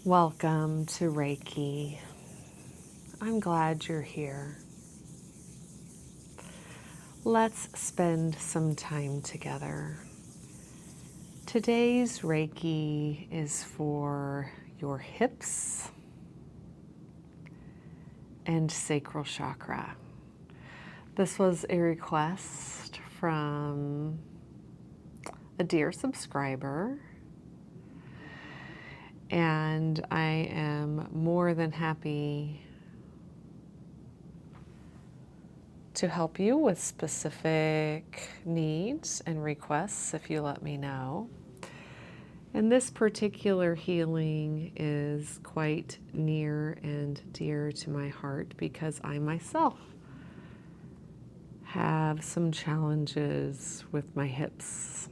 Welcome to Reiki. I'm glad you're here. Let's spend some time together. Today's Reiki is for your hips and sacral chakra. This was a request from a dear subscriber, and I am more than happy to help you with specific needs and requests if you let me know. And this particular healing is quite near and dear to my heart because I myself have some challenges with my hips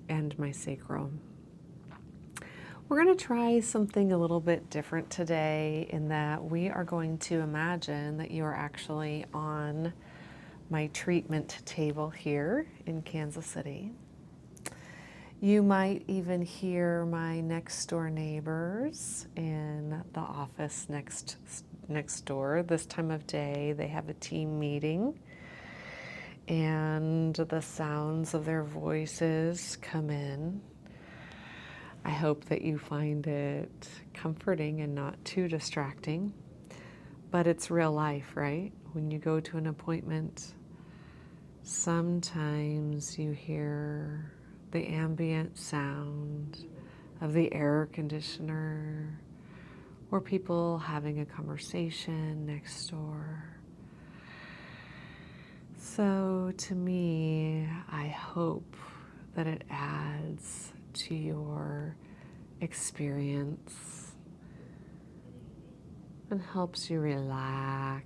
and my sacral. We're going to try something a little bit different today in that we are going to imagine that you are actually on my treatment table here in Kansas City. You might even hear my next door neighbors in the office next door. This time of day, they have a team meeting, and the sounds of their voices come in. I hope that you find it comforting and not too distracting, but it's real life, right? When you go to an appointment, sometimes you hear the ambient sound of the air conditioner or people having a conversation next door. So to me, I hope that it adds to your experience and helps you relax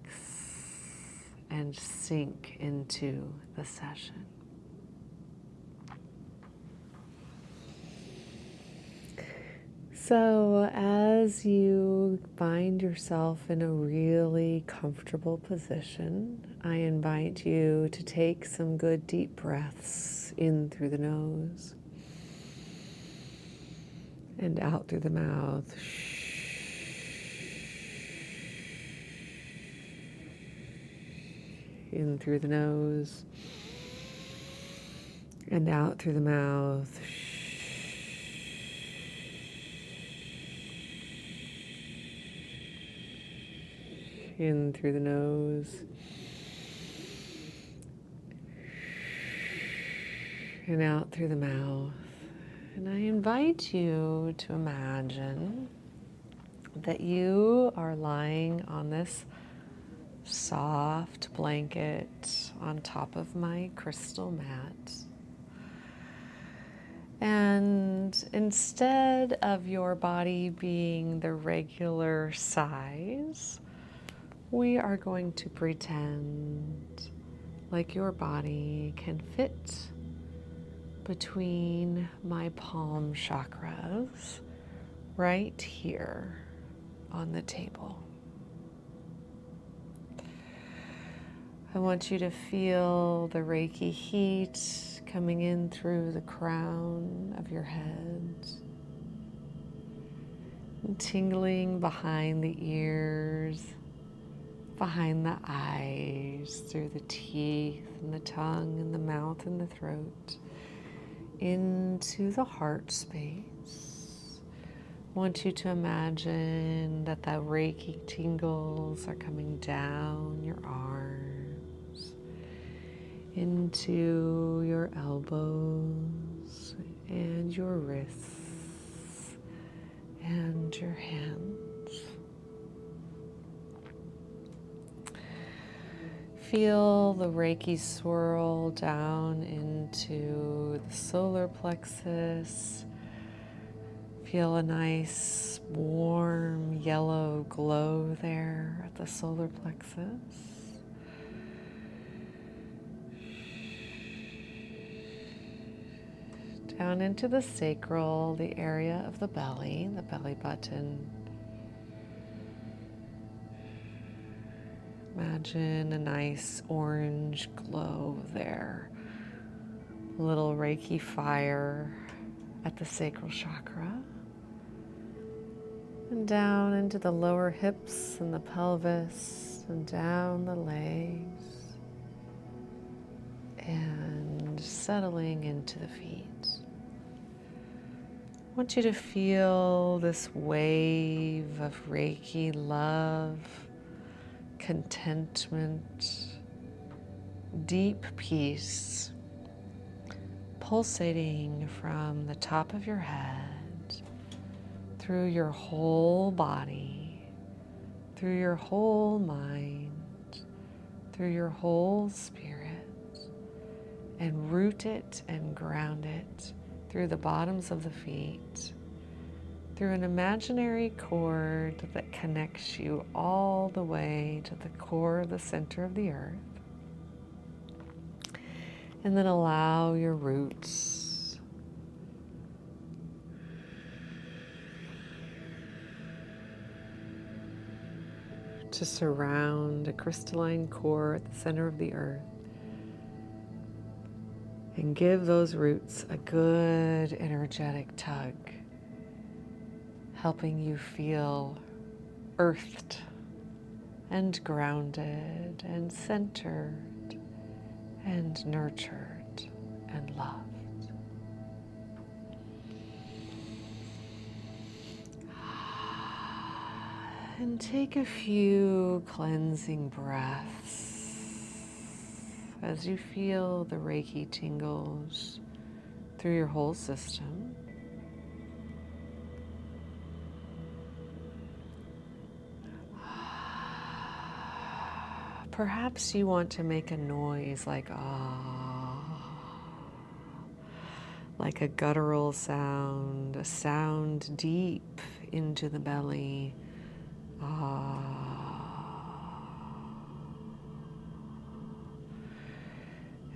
and sink into the session. So as you find yourself in a really comfortable position, I invite you to take some good deep breaths in through the nose and out through the mouth. In through the nose and out through the mouth. In through the nose and out through the mouth. And I invite you to imagine that you are lying on this soft blanket on top of my crystal mat. And instead of your body being the regular size, we are going to pretend like your body can fit between my palm chakras right here on the table. I want you to feel the Reiki heat coming in through the crown of your head and tingling behind the ears, behind the eyes, through the teeth and the tongue and the mouth and the throat, into the heart space. I want you to imagine that the Reiki tingles are coming down your arms, into your elbows and your wrists and your hands. Feel the Reiki swirl down into the solar plexus. Feel a nice, warm, yellow glow there at the solar plexus. Down into the sacral, the area of the belly button. Imagine a nice orange glow there. A little Reiki fire at the sacral chakra. and down into the lower hips and the pelvis and down the legs and settling into the feet. I want you to feel this wave of Reiki love, contentment, deep peace pulsating from the top of your head through your whole body, through your whole mind, through your whole spirit, and root it and ground it through the bottoms of the feet, through an imaginary cord that connects you all the way to the core, the center of the earth. And then allow your roots to surround a crystalline core at the center of the earth. And give those roots a good energetic tug, helping you feel earthed and grounded and centered and nurtured and loved. And take a few cleansing breaths as you feel the Reiki tingles through your whole system. Perhaps you want to make a noise like ah, like a guttural sound, a sound deep into the belly. Ah.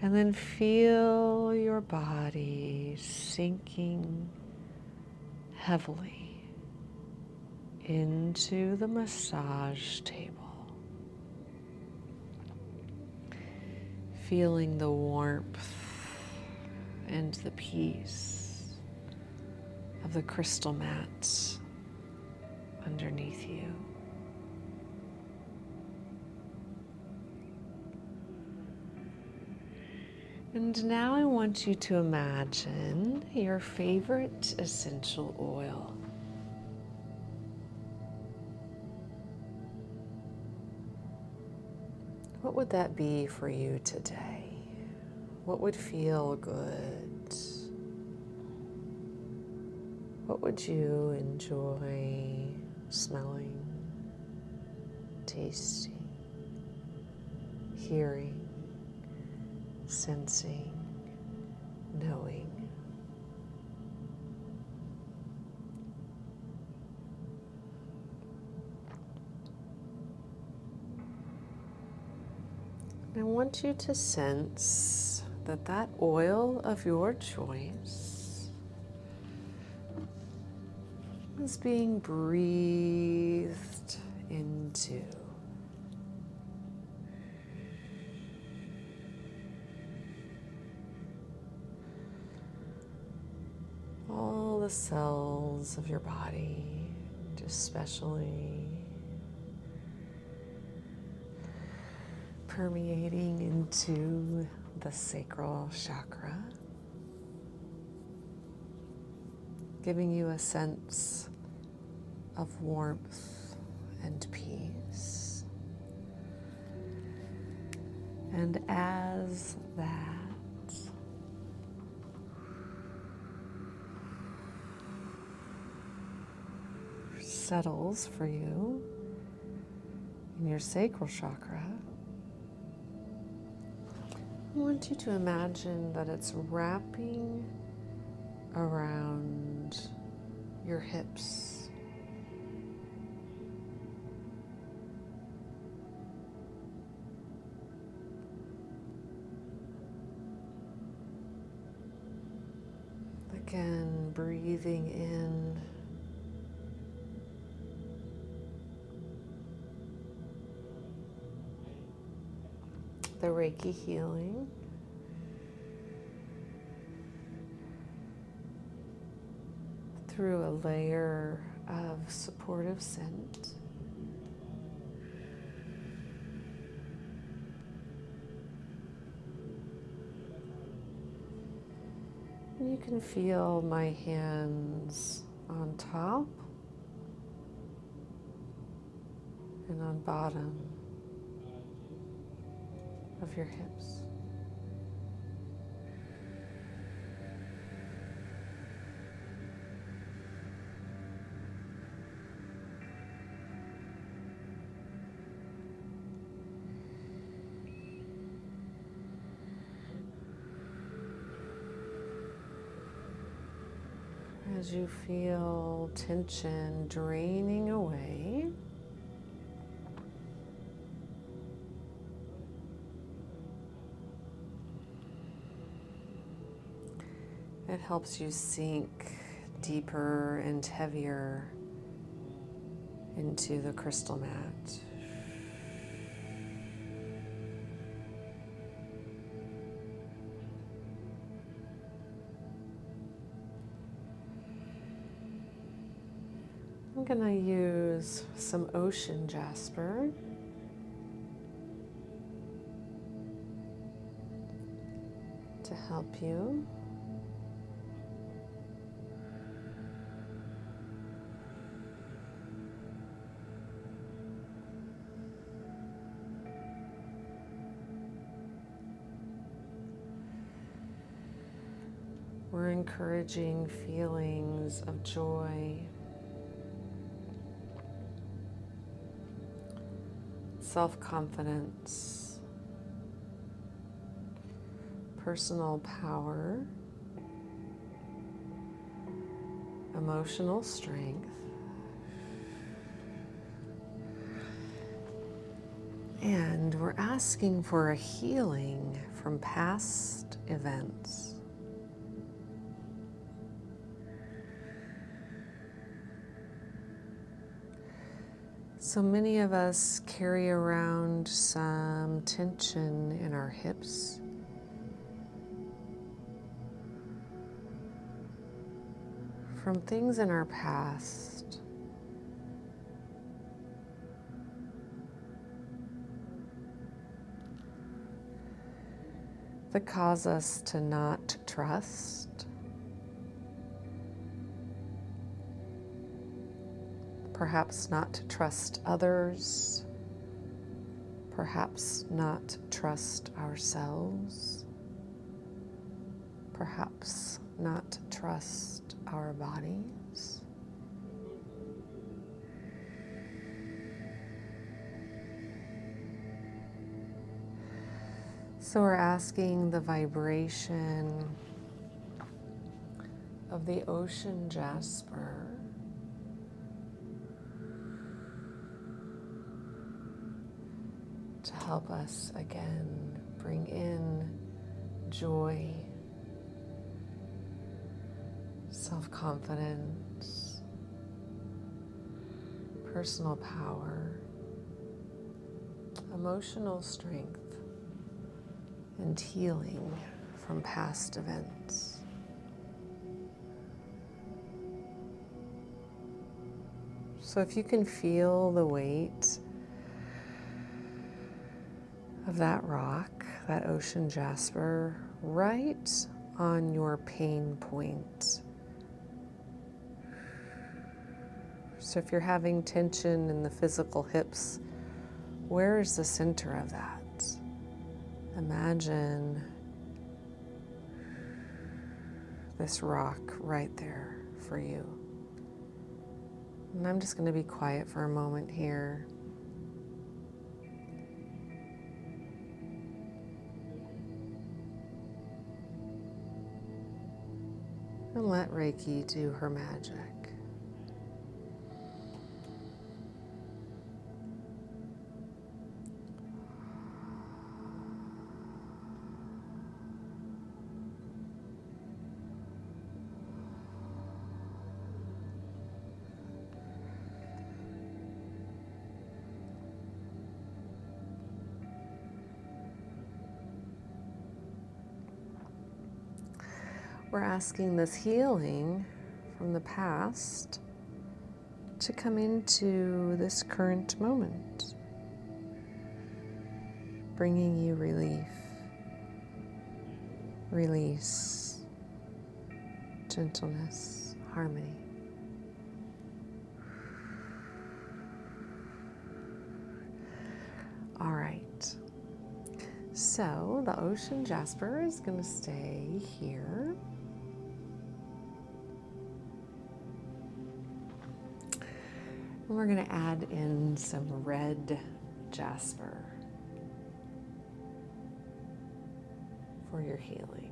And then feel your body sinking heavily into the massage table. Feeling the warmth and the peace of the crystal mats underneath you. And now I want you to imagine your favorite essential oil. What would that be for you today? What would feel good? What would you enjoy smelling, tasting, hearing, sensing, knowing? I want you to sense that that oil of your choice is being breathed into. All the cells of your body, especially permeating into the Sacral Chakra, giving you a sense of warmth and peace. And as that settles for you in your sacral chakra, I want you to imagine that it's wrapping around your hips. Again, breathing in the Reiki healing, through a layer of supportive scent. You can feel my hands on top and on bottom of your hips. As you feel tension draining away, it helps you sink deeper and heavier into the crystal mat. I'm going to use some ocean jasper to help you. We're encouraging feelings of joy, self-confidence, personal power, emotional strength, and we're asking for a healing from past events. So many of us carry around some tension in our hips. From things in our past. That cause us to not trust. Perhaps not to trust others, perhaps not trust ourselves, perhaps not trust our bodies. So we're asking the vibration of the ocean jasper to help us again bring in joy, self-confidence, personal power, emotional strength, and healing from past events. So if you can feel the weight of that rock, that ocean jasper, right on your pain point. So if you're having tension in the physical hips, where is the center of that? Imagine this rock right there for you. And I'm just going to be quiet for a moment here. And let Reiki do her magic. We're asking this healing from the past to come into this current moment, bringing you relief, release, gentleness, harmony. All right. So the ocean jasper is going to stay here. And we're going to add in some red jasper for your healing.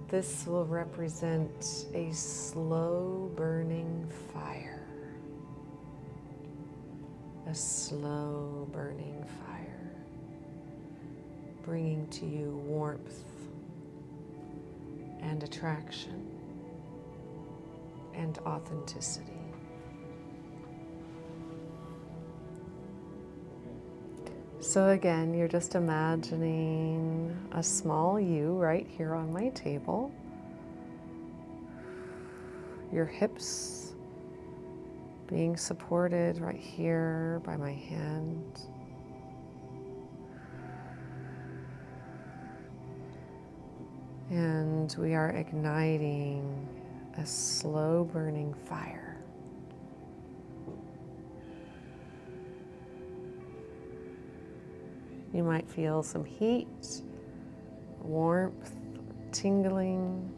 This will represent a slow burning fire. A slow burning fire, bringing to you warmth and attraction and authenticity. So again, you're just imagining a small you right here on my table. Your hips being supported right here by my hand. And we are igniting a slow burning fire. You might feel some heat, warmth, tingling.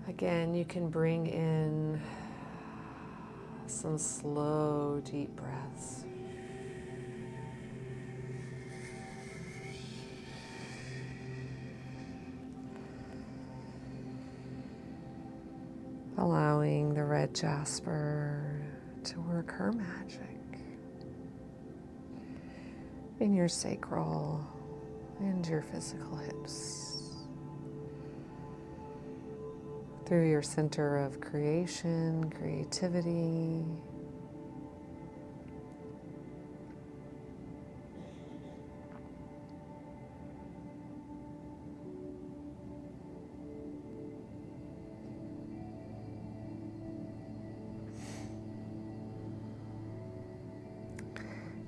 Again, you can bring in some slow, deep breaths. Allowing the red jasper to work her magic in your sacral and your physical hips. Through your center of creation, creativity.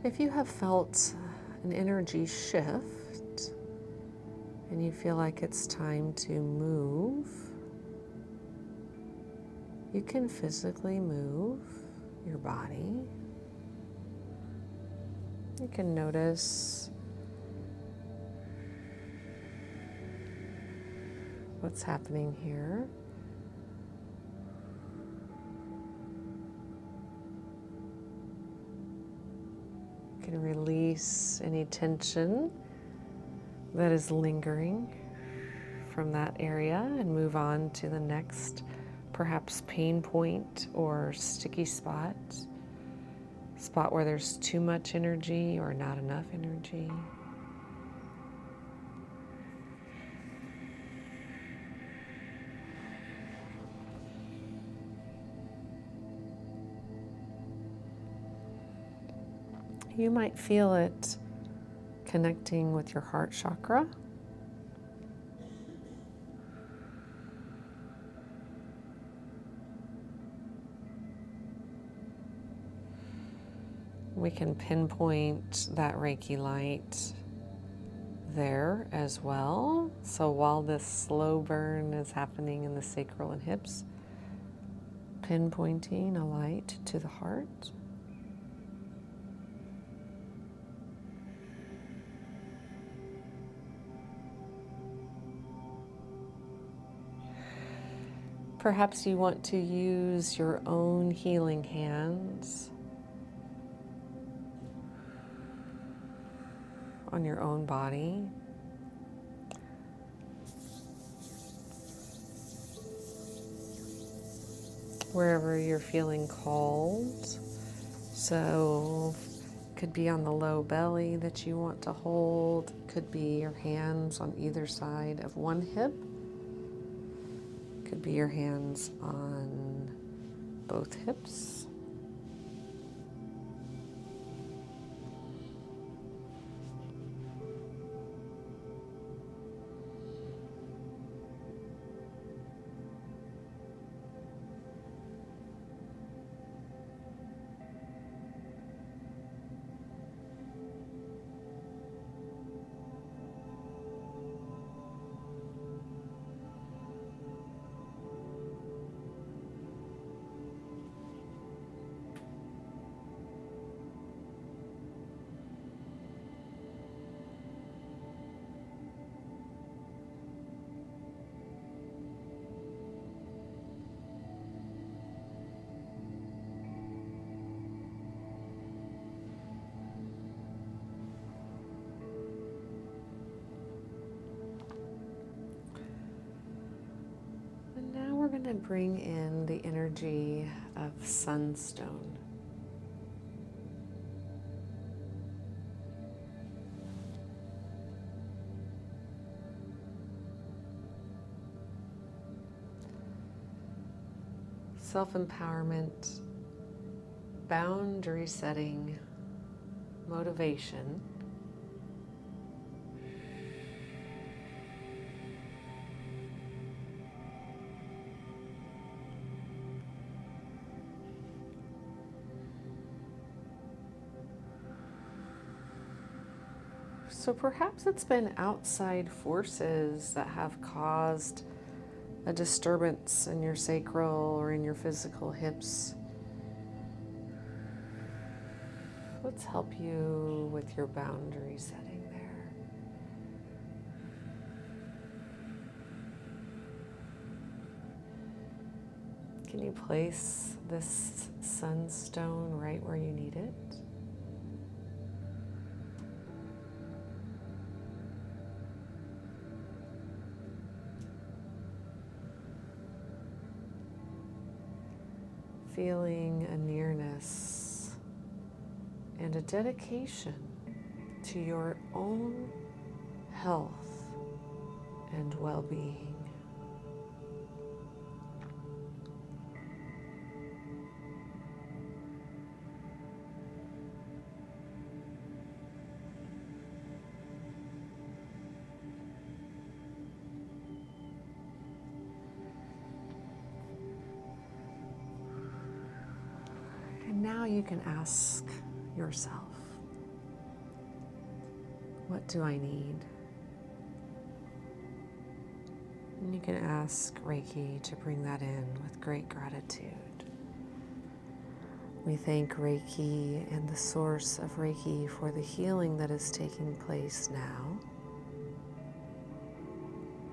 If you have felt an energy shift and you feel like it's time to move, you can physically move your body. You can notice what's happening here. You can release any tension that is lingering from that area and move on to the next perhaps pain point or sticky spot where there's too much energy or not enough energy. You might feel it connecting with your heart chakra. We can pinpoint that Reiki light there as well. So while this slow burn is happening in the sacral and hips, pinpointing a light to the heart. Perhaps you want to use your own healing hands on your own body. Wherever you're feeling called. So could be on the low belly that you want to hold, could be your hands on either side of one hip, could be your hands on both hips. going to bring in the energy of Sunstone. Self-empowerment, boundary setting, motivation. So perhaps it's been outside forces that have caused a disturbance in your sacral or in your physical hips. Let's help you with your boundary setting there. Can you place this sunstone right where you need it? Feeling a nearness and a dedication to your own health and well-being. And now you can ask yourself, what do I need? And you can ask Reiki to bring that in with great gratitude. We thank Reiki and the source of Reiki for the healing that is taking place now.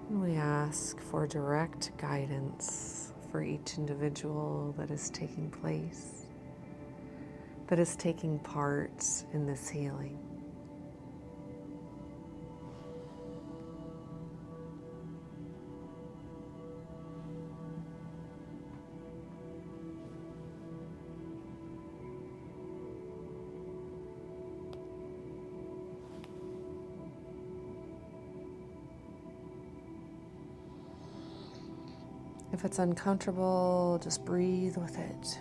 And we ask for direct guidance for each individual that is taking place, that is taking part in this healing. If it's uncomfortable, just breathe with it.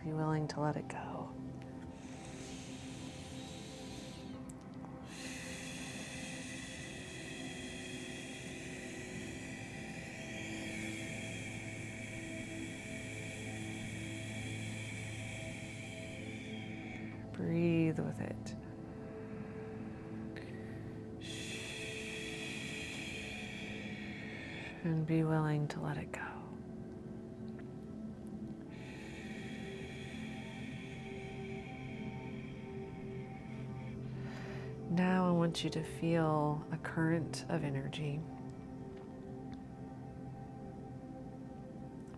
Be willing to let it go. Breathe with it. And be willing to let it go. Now I want you to feel a current of energy.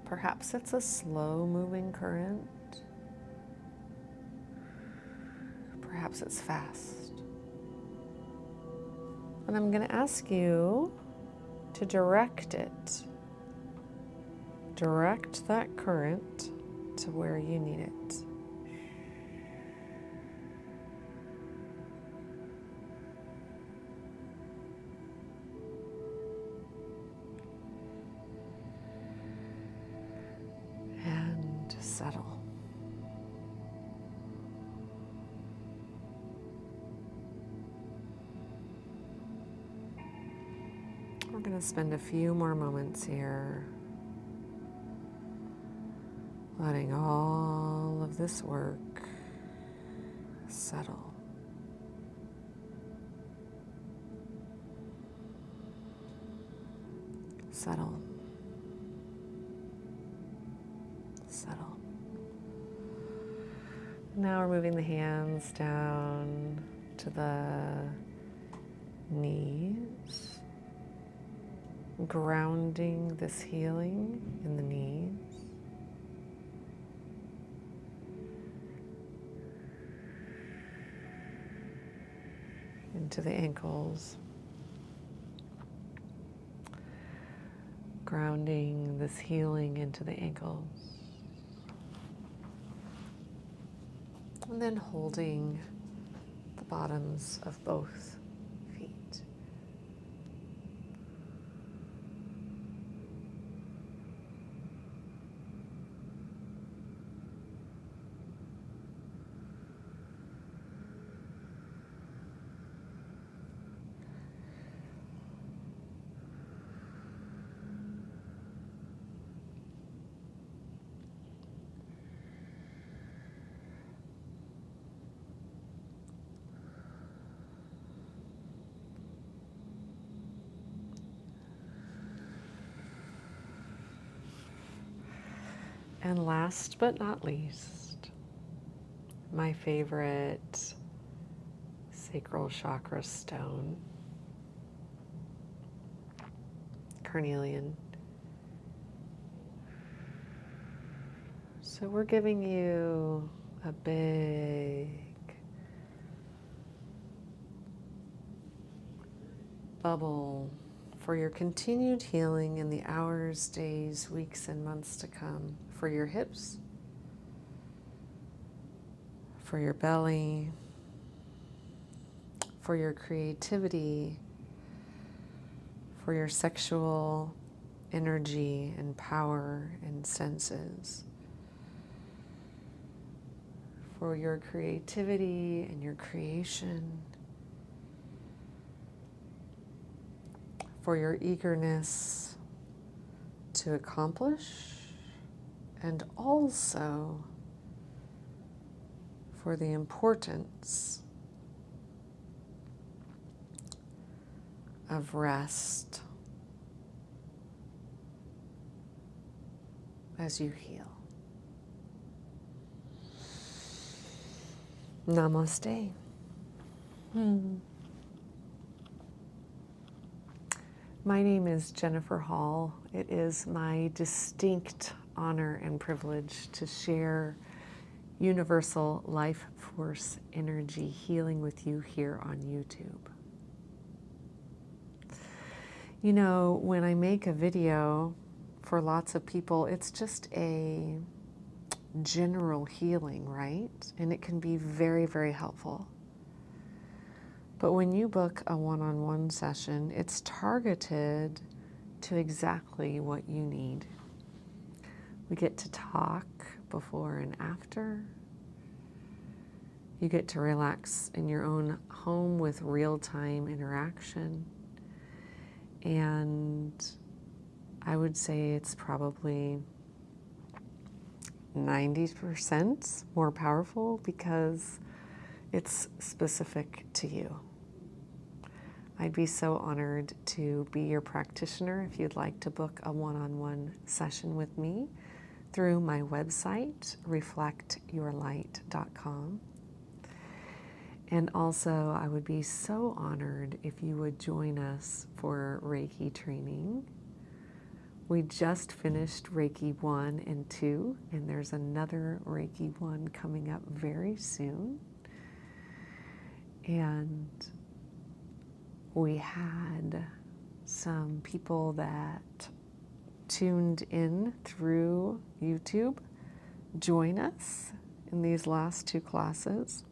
Perhaps it's a slow-moving current. Perhaps it's fast. And I'm going to ask you to direct it. Direct that current to where you need it. And settle. We're going to spend a few more moments here letting all of this work settle. Settle. Settle. Now we're moving the hands down to the knees, grounding this healing in the knees. into the ankles, grounding this healing into the ankles, and then holding the bottoms of both feet. And last but not least, my favorite Sacral Chakra stone, Carnelian. So we're giving you a big bubble for your continued healing in the hours, days, weeks, and months to come, for your hips, for your belly, for your creativity, for your sexual energy and power and senses, for your creativity and your creation, for your eagerness to accomplish, and also for the importance of rest as you heal. Namaste. My name is Jennifer Hall. It is my distinct honor and privilege to share universal life force energy healing with you here on YouTube. You know, when I make a video for lots of people, it's just a general healing, right? And it can be very, very helpful. But when you book a one-on-one session, it's targeted to exactly what you need. We get to talk before and after. You get to relax in your own home with real-time interaction. And I would say it's probably 90% more powerful because it's specific to you. I'd be so honored to be your practitioner if you'd like to book a one-on-one session with me through my website, reflectyourlight.com. And also, I would be so honored if you would join us for Reiki Training. We just finished Reiki 1 and 2, and there's another Reiki 1 coming up very soon. And we had some people that tuned in through YouTube join us in these last 2 classes.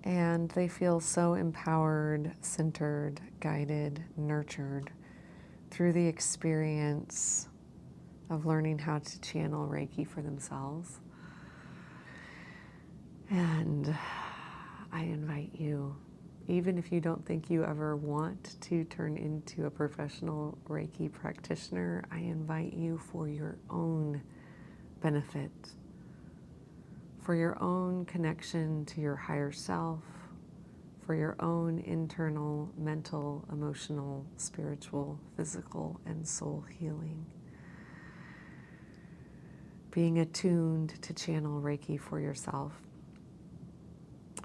And they feel so empowered, centered, guided, nurtured through the experience of learning how to channel Reiki for themselves. And I invite you, even if you don't think you ever want to turn into a professional Reiki practitioner, I invite you for your own benefit, for your own connection to your higher self, for your own internal, mental, emotional, spiritual, physical, and soul healing. Being attuned to channel Reiki for yourself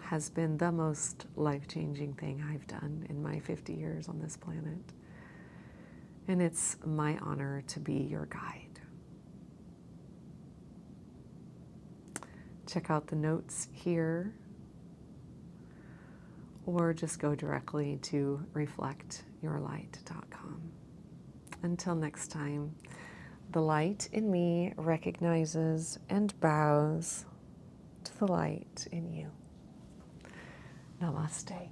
has been the most life-changing thing I've done in my 50 years on this planet. And it's my honor to be your guide. Check out the notes here or just go directly to reflectyourlight.com. Until next time, the light in me recognizes and bows to the light in you. Namaste.